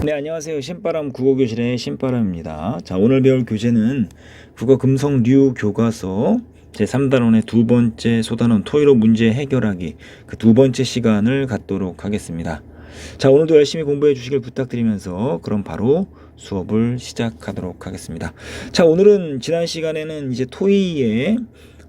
네, 안녕하세요. 신바람 국어교실의 신바람입니다. 자, 오늘 배울 교재는 국어 금성류 교과서 제3단원의 두 번째 소단원 토의로 문제 해결하기 그 두 번째 시간을 갖도록 하겠습니다. 자, 오늘도 열심히 공부해 주시길 부탁드리면서 그럼 바로 수업을 시작하도록 하겠습니다. 자, 오늘은 지난 시간에는 이제 토의의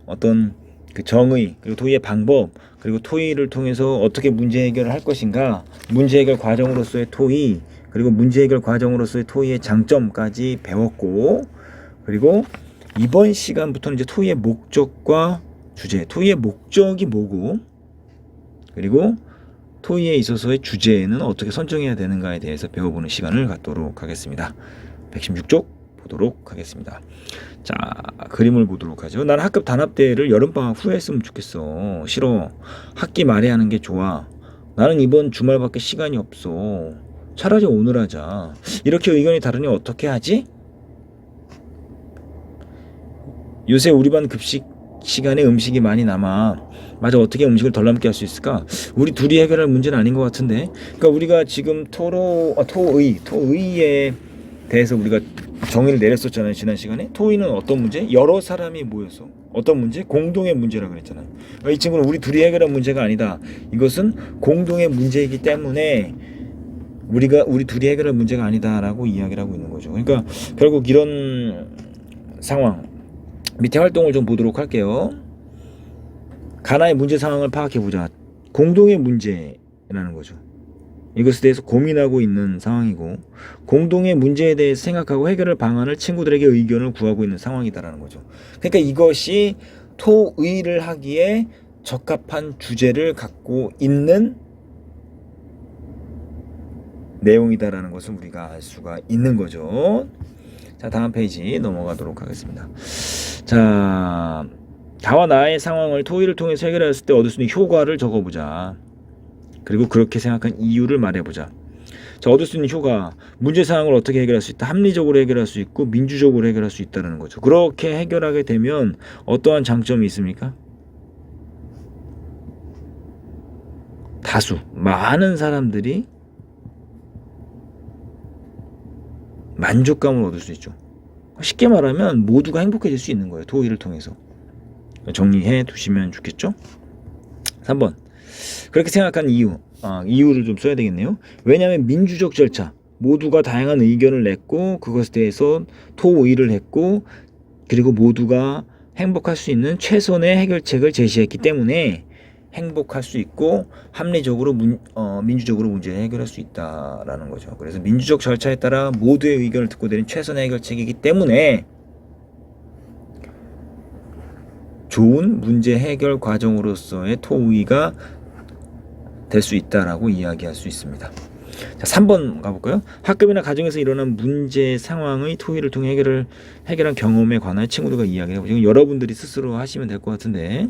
어떤 그 정의, 그리고 토의의 방법, 그리고 토의를 통해서 어떻게 문제 해결을 할 것인가, 문제 해결 과정으로서의 토의, 그리고 문제 해결 과정으로서의 토의의 장점까지 배웠고, 그리고 이번 시간부터는 이제 토의의 목적과 주제, 토의의 목적이 뭐고, 그리고 토의에 있어서의 주제는 어떻게 선정해야 되는가에 대해서 배워보는 시간을 갖도록 하겠습니다. 116쪽 보도록 하겠습니다. 자, 그림을 보도록 하죠. 나는 학급 단합대회를 여름방학 후에 했으면 좋겠어. 싫어. 학기 말에 하는 게 좋아. 나는 이번 주말밖에 시간이 없어. 차라리 오늘 하자. 이렇게 의견이 다르니 어떻게 하지? 요새 우리 반 급식 시간에 음식이 많이 남아. 맞아, 어떻게 음식을 덜 남게 할 수 있을까? 우리 둘이 해결할 문제는 아닌 것 같은데. 그러니까 우리가 지금 토의에 대해서 우리가 정의를 내렸었잖아요, 지난 시간에. 토의는 어떤 문제? 여러 사람이 모여서 어떤 문제? 공동의 문제라고 그랬잖아요. 그러니까 이 친구는 우리 둘이 해결할 문제가 아니다. 이것은 공동의 문제이기 때문에 우리 둘이 해결할 문제가 아니다라고 이야기를 하고 있는 거죠. 그러니까 결국 이런 상황, 밑에 활동을 좀 보도록 할게요. 가나의 문제 상황을 파악해보자. 공동의 문제라는 거죠. 이것에 대해서 고민하고 있는 상황이고, 공동의 문제에 대해서 생각하고 해결할 방안을 친구들에게 의견을 구하고 있는 상황이다라는 거죠. 그러니까 이것이 토의를 하기에 적합한 주제를 갖고 있는 내용이다라는 것을 우리가 알 수가 있는 거죠. 자, 다음 페이지 넘어가도록 하겠습니다. 자, 나와 나의 상황을 토의를 통해서 해결했을 때 얻을 수 있는 효과를 적어보자. 그리고 그렇게 생각한 이유를 말해보자. 자, 얻을 수 있는 효과, 문제 상황을 어떻게 해결할 수 있다. 합리적으로 해결할 수 있고 민주적으로 해결할 수 있다는 거죠. 그렇게 해결하게 되면 어떠한 장점이 있습니까? 다수, 많은 사람들이 만족감을 얻을 수 있죠. 쉽게 말하면 모두가 행복해질 수 있는 거예요. 토의를 통해서. 정리해 두시면 좋겠죠? 3번. 그렇게 생각한 이유. 이유를 좀 써야 되겠네요. 왜냐하면 민주적 절차. 모두가 다양한 의견을 냈고 그것에 대해서 토의를 했고 그리고 모두가 행복할 수 있는 최선의 해결책을 제시했기 때문에 행복할 수 있고 합리적으로 민주적으로 문제를 해결할 수 있다라는 거죠. 그래서 민주적 절차에 따라 모두의 의견을 듣고 내린 최선의 해결책이기 때문에 좋은 문제 해결 과정으로서의 토의가 될 수 있다라고 이야기할 수 있습니다. 자, 3번 가볼까요? 학급이나 가정에서 일어난 문제 상황의 토의를 통해 해결한 경험에 관한 친구들과 이야기를 해보죠. 여러분들이 스스로 하시면 될 것 같은데,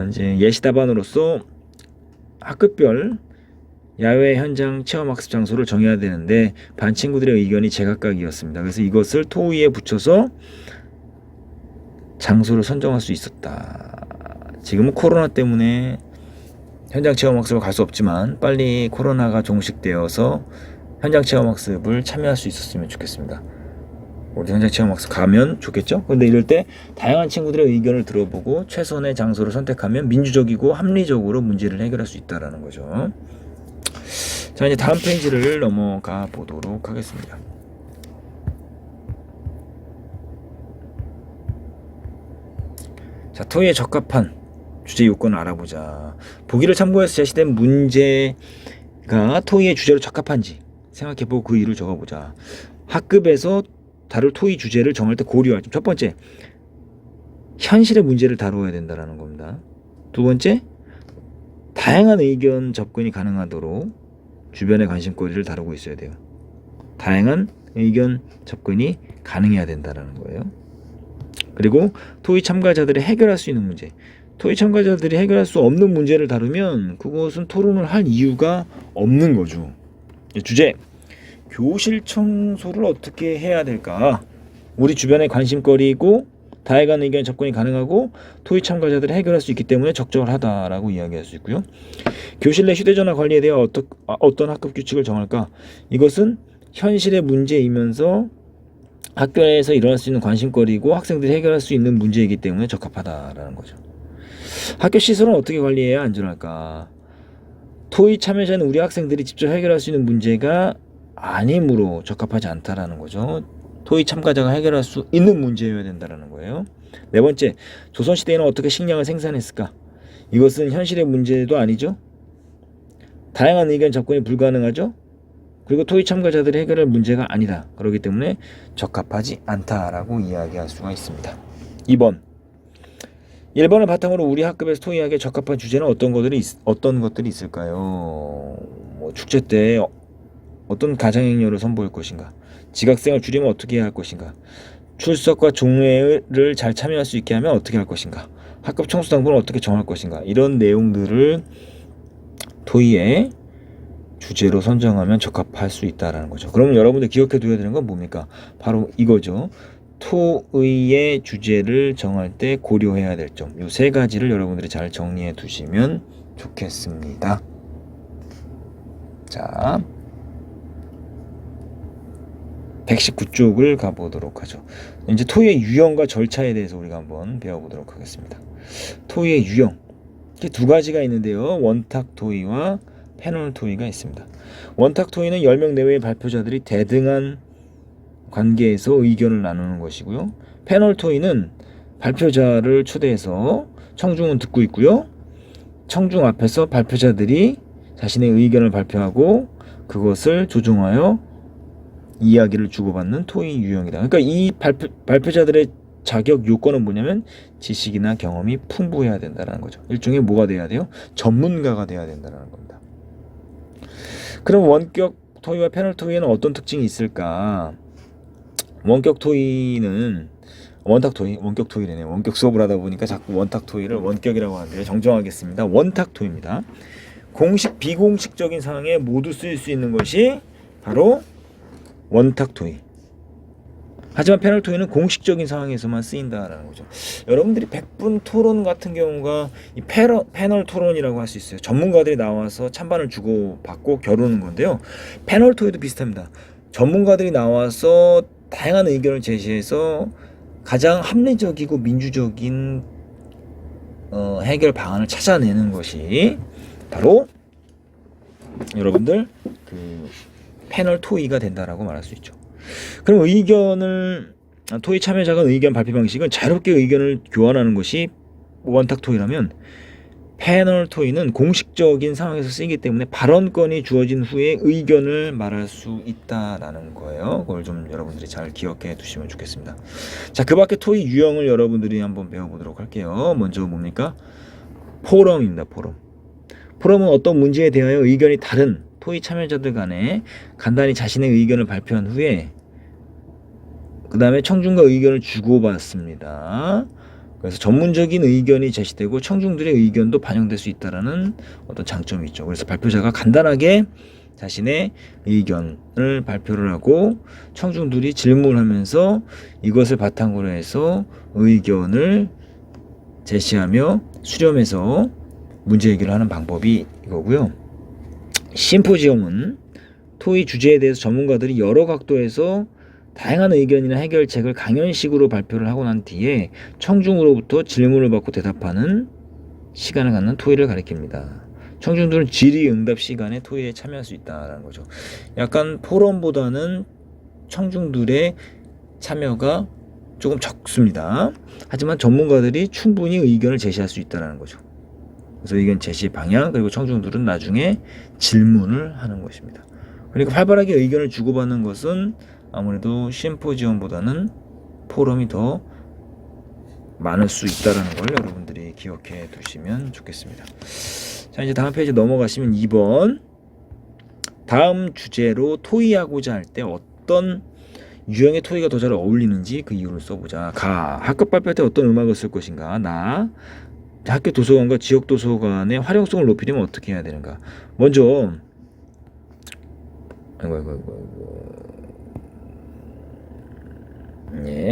이제 예시 답안으로서 학급별 야외 현장 체험학습 장소를 정해야 되는데 반 친구들의 의견이 제각각이었습니다. 그래서 이것을 토의에 붙여서 장소를 선정할 수 있었다. 지금은 코로나 때문에 현장 체험학습을 갈 수 없지만 빨리 코로나가 종식되어서 현장 체험학습을 참여할 수 있었으면 좋겠습니다. 우리 현장 체험학습 가면 좋겠죠? 근데 이럴 때 다양한 친구들의 의견을 들어보고 최선의 장소를 선택하면 민주적이고 합리적으로 문제를 해결할 수 있다는 거죠. 자, 이제 다음 페이지를 넘어가 보도록 하겠습니다. 자, 토의에 적합한 주제 요건을 알아보자. 보기를 참고해서 제시된 문제가 토의의 주제로 적합한지 생각해보고 그 이유를 적어보자. 학급에서 다룰 토의 주제를 정할 때 고려할 점. 첫 번째, 현실의 문제를 다루어야 된다는 겁니다. 두 번째, 다양한 의견 접근이 가능하도록 주변의 관심거리를 다루고 있어야 돼요. 다양한 의견 접근이 가능해야 된다는 거예요. 그리고 토의 참가자들이 해결할 수 있는 문제. 토의 참가자들이 해결할 수 없는 문제를 다루면 그것은 토론을 할 이유가 없는 거죠. 주제, 교실 청소를 어떻게 해야 될까? 우리 주변의 관심거리고 다양한 의견 접근이 가능하고 토의 참가자들이 해결할 수 있기 때문에 적절하다라고 이야기할 수 있고요. 교실 내 휴대전화 관리에 대해 어떤 학급 규칙을 정할까? 이것은 현실의 문제이면서 학교 내에서 일어날 수 있는 관심거리고 학생들이 해결할 수 있는 문제이기 때문에 적합하다라는 거죠. 학교 시설은 어떻게 관리해야 안전할까? 토의 참여자는 우리 학생들이 직접 해결할 수 있는 문제가 아니므로 적합하지 않다라는 거죠. 토의 참가자가 해결할 수 있는 문제여야 된다라는 거예요. 네 번째, 조선시대에는 어떻게 식량을 생산했을까? 이것은 현실의 문제도 아니죠. 다양한 의견 접근이 불가능하죠. 그리고 토의 참가자들이 해결할 문제가 아니다. 그렇기 때문에 적합하지 않다라고 이야기할 수가 있습니다. 2번, 1번을 바탕으로 우리 학급에서 토의하기에 적합한 주제는 어떤 것들이 있을까요? 뭐 축제 때 어떤 가정행렬을 선보일 것인가? 지각생을 줄이면 어떻게 해야 할 것인가? 출석과 종례를 잘 참여할 수 있게 하면 어떻게 할 것인가? 학급 청소 당번을 어떻게 정할 것인가? 이런 내용들을 토의의 주제로 선정하면 적합할 수 있다라는 거죠. 그러면 여러분들 기억해 두어야 되는 건 뭡니까? 바로 이거죠. 토의의 주제를 정할 때 고려해야 될 점, 이 세 가지를 여러분들이 잘 정리해 두시면 좋겠습니다. 자, 119쪽을 가보도록 하죠. 이제 토의의 유형과 절차에 대해서 우리가 한번 배워보도록 하겠습니다. 토의의 유형, 두 가지가 있는데요. 원탁 토의와 패널 토의가 있습니다. 원탁 토의는 10명 내외의 발표자들이 대등한 관계에서 의견을 나누는 것이고요. 패널 토의는 발표자를 초대해서 청중은 듣고 있고요. 청중 앞에서 발표자들이 자신의 의견을 발표하고 그것을 조정하여 이야기를 주고받는 토의 유형이다. 그러니까 이 발표자들의 자격 요건은 뭐냐면 지식이나 경험이 풍부해야 된다는 거죠. 일종의 뭐가 돼야 돼요? 전문가가 돼야 된다는 겁니다. 그럼 원격 토의와 패널 토의에는 어떤 특징이 있을까? 원격 토의는 원탁 수업을 하다 보니까 자꾸 원탁 토의를 원격이라고 하는데요. 정정하겠습니다. 원탁 토의입니다. 공식, 비공식적인 상황에 모두 쓰일 수 있는 것이 바로 원탁 토의. 하지만 패널 토의는 공식적인 상황에서만 쓰인다라는 거죠. 여러분들이 100분 토론 같은 경우가 이 패널 토론이라고 할 수 있어요. 전문가들이 나와서 찬반을 주고받고 겨루는 건데요. 패널 토의도 비슷합니다. 전문가들이 나와서 다양한 의견을 제시해서 가장 합리적이고 민주적인 해결 방안을 찾아내는 것이 바로 여러분들 그 패널 토의가 된다라고 말할 수 있죠. 그럼 토의 참여자가 의견 발표 방식은 자유롭게 의견을 교환하는 것이 원탁 토의라면 패널 토의는 공식적인 상황에서 쓰이기 때문에 발언권이 주어진 후에 의견을 말할 수 있다라는 거예요. 그걸 좀 여러분들이 잘 기억해 두시면 좋겠습니다. 자, 그 밖에 토의 유형을 여러분들이 한번 배워보도록 할게요. 먼저 뭡니까? 포럼입니다. 포럼은 어떤 문제에 대하여 의견이 다른 토의 참여자들 간에 간단히 자신의 의견을 발표한 후에 그 다음에 청중과 의견을 주고받습니다. 그래서 전문적인 의견이 제시되고 청중들의 의견도 반영될 수 있다는 어떤 장점이 있죠. 그래서 발표자가 간단하게 자신의 의견을 발표를 하고 청중들이 질문하면서 이것을 바탕으로 해서 의견을 제시하며 수렴해서 문제 해결을 하는 방법이 이거고요. 심포지엄은 토의 주제에 대해서 전문가들이 여러 각도에서 다양한 의견이나 해결책을 강연식으로 발표를 하고 난 뒤에 청중으로부터 질문을 받고 대답하는 시간을 갖는 토의를 가리킵니다. 청중들은 질의응답 시간에 토의에 참여할 수 있다는 거죠. 약간 포럼보다는 청중들의 참여가 조금 적습니다. 하지만 전문가들이 충분히 의견을 제시할 수 있다는 거죠. 그래서 의견 제시 방향, 그리고 청중들은 나중에 질문을 하는 것입니다. 그러니까 활발하게 의견을 주고받는 것은 아무래도 심포지엄보다는 포럼이 더 많을 수 있다는 걸 여러분들이 기억해 두시면 좋겠습니다. 자, 이제 다음 페이지 넘어가시면 2번. 다음 주제로 토의하고자 할 때 어떤 유형의 토의가 더 잘 어울리는지 그 이유를 써보자. 학급 발표 때 어떤 음악을 쓸 것인가. 학교 도서관과 지역 도서관의 활용성을 높이려면 어떻게 해야 되는가. 먼저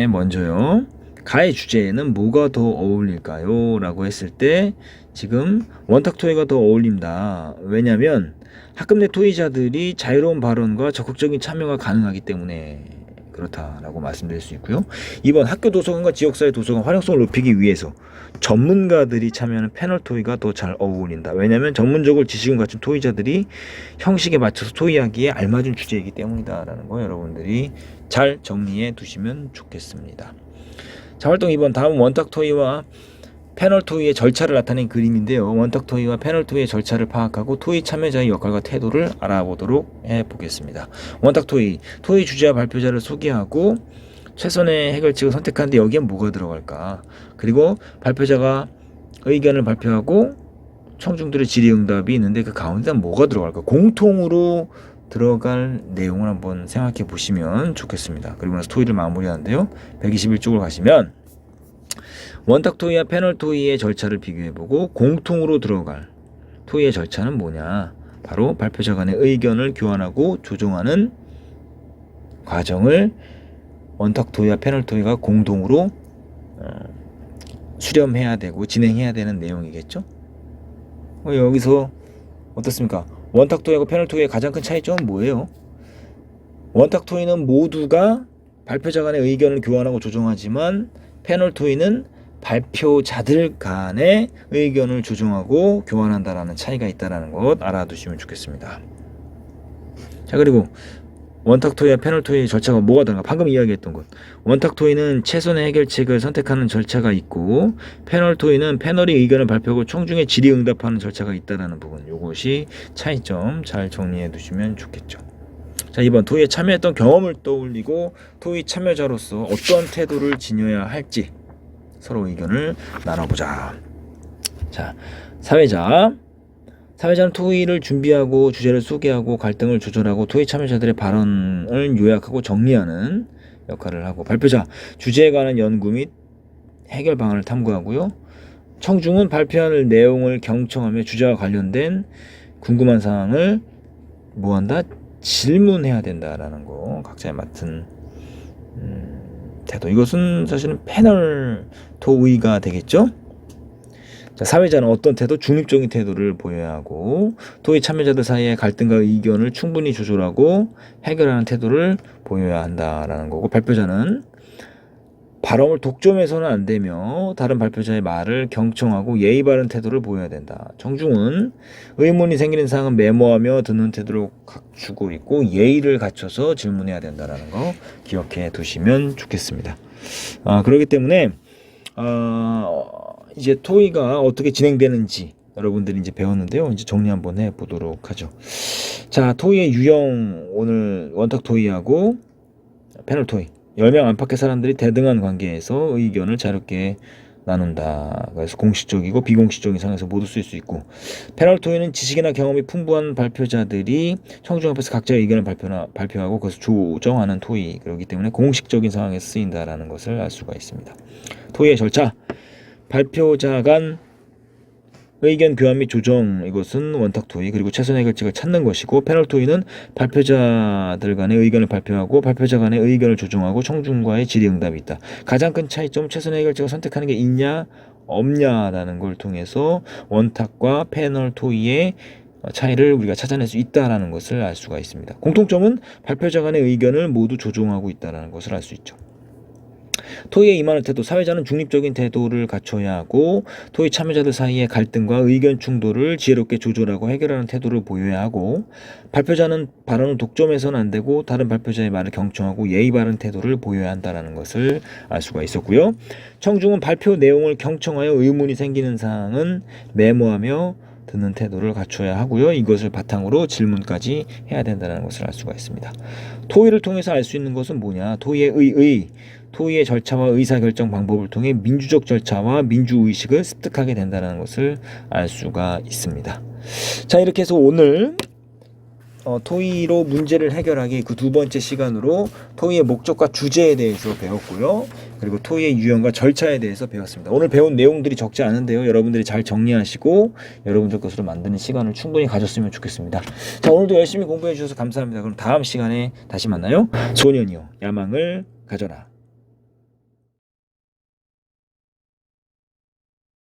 먼저요. 가의 주제에는 뭐가 더 어울릴까요? 라고 했을 때 지금 원탁 토의가 더 어울린다. 왜냐하면 학급 내 토의자들이 자유로운 발언과 적극적인 참여가 가능하기 때문에 그렇다라고 말씀드릴 수 있고요. 2번 학교 도서관과 지역사회 도서관 활용성을 높이기 위해서 전문가들이 참여하는 패널 토의가 더 잘 어울린다. 왜냐하면 전문적으로 지식을 갖춘 토의자들이 형식에 맞춰서 토의하기에 알맞은 주제이기 때문이다 라는 거 여러분들이 잘 정리해 두시면 좋겠습니다. 자, 활동 2번 다음 원탁 토의와 패널 토의의 절차를 나타낸 그림인데요. 원탁 토의와 패널 토의의 절차를 파악하고 토의 참여자의 역할과 태도를 알아보도록 해보겠습니다. 원탁 토의, 토의 주제와 발표자를 소개하고 최선의 해결책을 선택하는데 여기에 뭐가 들어갈까? 그리고 발표자가 의견을 발표하고 청중들의 질의응답이 있는데 그 가운데 뭐가 들어갈까? 공통으로 들어갈 내용을 한번 생각해 보시면 좋겠습니다. 그리고 나서 토의를 마무리하는데요. 121쪽으로 가시면 원탁 토의와 패널 토의의 절차를 비교해보고 공통으로 들어갈 토의의 절차는 뭐냐? 바로 발표자 간의 의견을 교환하고 조정하는 과정을 원탁 토의와 패널 토의가 공동으로 수렴해야 되고 진행해야 되는 내용이겠죠? 여기서 어떻습니까? 원탁 토의하고 패널 토의의 가장 큰 차이점은 뭐예요? 원탁 토의는 모두가 발표자 간의 의견을 교환하고 조정하지만 패널 토의는 발표자들 간의 의견을 조정하고 교환한다라는 차이가 있다는 것 알아두시면 좋겠습니다. 자, 그리고 원탁 토의와 패널 토의의 절차가 뭐가 다른가? 방금 이야기했던 것. 원탁 토의는 최선의 해결책을 선택하는 절차가 있고 패널 토의는 패널이 의견을 발표하고 청중의 질의응답하는 절차가 있다는 부분. 이것이 차이점 잘 정리해 두시면 좋겠죠. 자, 2번 토의에 참여했던 경험을 떠올리고 토의 참여자로서 어떤 태도를 지녀야 할지 서로 의견을 나눠보자. 자, 사회자는 토의를 준비하고 주제를 소개하고 갈등을 조절하고 토의 참여자들의 발언을 요약하고 정리하는 역할을 하고 발표자, 주제에 관한 연구 및 해결 방안을 탐구하고요. 청중은 발표할 내용을 경청하며 주제와 관련된 궁금한 사항을 뭐한다? 질문해야 된다라는 거 각자의 맡은 태도. 이것은 사실은 패널 토의가 되겠죠. 자, 사회자는 어떤 태도? 중립적인 태도를 보여야 하고 토의 참여자들 사이의 갈등과 의견을 충분히 조절하고 해결하는 태도를 보여야 한다라는 거고 발표자는 발언을 독점해서는 안 되며 다른 발표자의 말을 경청하고 예의 바른 태도를 보여야 된다. 청중은 의문이 생기는 사항은 메모하며 듣는 태도를 갖추고 있고 예의를 갖춰서 질문해야 된다라는 거 기억해 두시면 좋겠습니다. 그렇기 때문에 이제 토의가 어떻게 진행되는지 여러분들이 이제 배웠는데요. 이제 정리 한번 해 보도록 하죠. 자, 토의의 유형 오늘 원탁 토의하고 패널 토의. 10명 안팎의 사람들이 대등한 관계에서 의견을 자유롭게 나눈다. 그래서 공식적이고 비공식적인 상황에서 모두 쓸 수 있고 패널 토의는 지식이나 경험이 풍부한 발표자들이 청중 앞에서 각자의 의견을 발표하고 그것을 조정하는 토의. 그렇기 때문에 공식적인 상황에서 쓰인다라는 것을 알 수가 있습니다. 토의의 절차 발표자 간 의견 교환 및 조정 이것은 원탁 토의 그리고 최선의 해결책을 찾는 것이고 패널 토의는 발표자들 간의 의견을 발표하고 발표자 간의 의견을 조정하고 청중과의 질의응답이 있다. 가장 큰 차이점 최선의 해결책을 선택하는 게 있냐 없냐라는 걸 통해서 원탁과 패널 토의의 차이를 우리가 찾아낼 수 있다는 것을 알 수가 있습니다. 공통점은 발표자 간의 의견을 모두 조정하고 있다는 것을 알 수 있죠. 토의에 임하는 태도, 사회자는 중립적인 태도를 갖춰야 하고 토의 참여자들 사이의 갈등과 의견 충돌을 지혜롭게 조절하고 해결하는 태도를 보여야 하고 발표자는 발언을 독점해서는 안 되고 다른 발표자의 말을 경청하고 예의 바른 태도를 보여야 한다는 것을 알 수가 있었고요. 청중은 발표 내용을 경청하여 의문이 생기는 사항은 메모하며 듣는 태도를 갖춰야 하고요. 이것을 바탕으로 질문까지 해야 된다는 것을 알 수가 있습니다. 토의를 통해서 알 수 있는 것은 뭐냐? 토의의 절차와 의사결정 방법을 통해 민주적 절차와 민주의식을 습득하게 된다는 것을 알 수가 있습니다. 자, 이렇게 해서 오늘 토의로 문제를 해결하기 그 두 번째 시간으로 토의의 목적과 주제에 대해서 배웠고요. 그리고 토의의 유형과 절차에 대해서 배웠습니다. 오늘 배운 내용들이 적지 않은데요. 여러분들이 잘 정리하시고 여러분들 것으로 만드는 시간을 충분히 가졌으면 좋겠습니다. 자, 오늘도 열심히 공부해 주셔서 감사합니다. 그럼 다음 시간에 다시 만나요. 소년이여 야망을 가져라.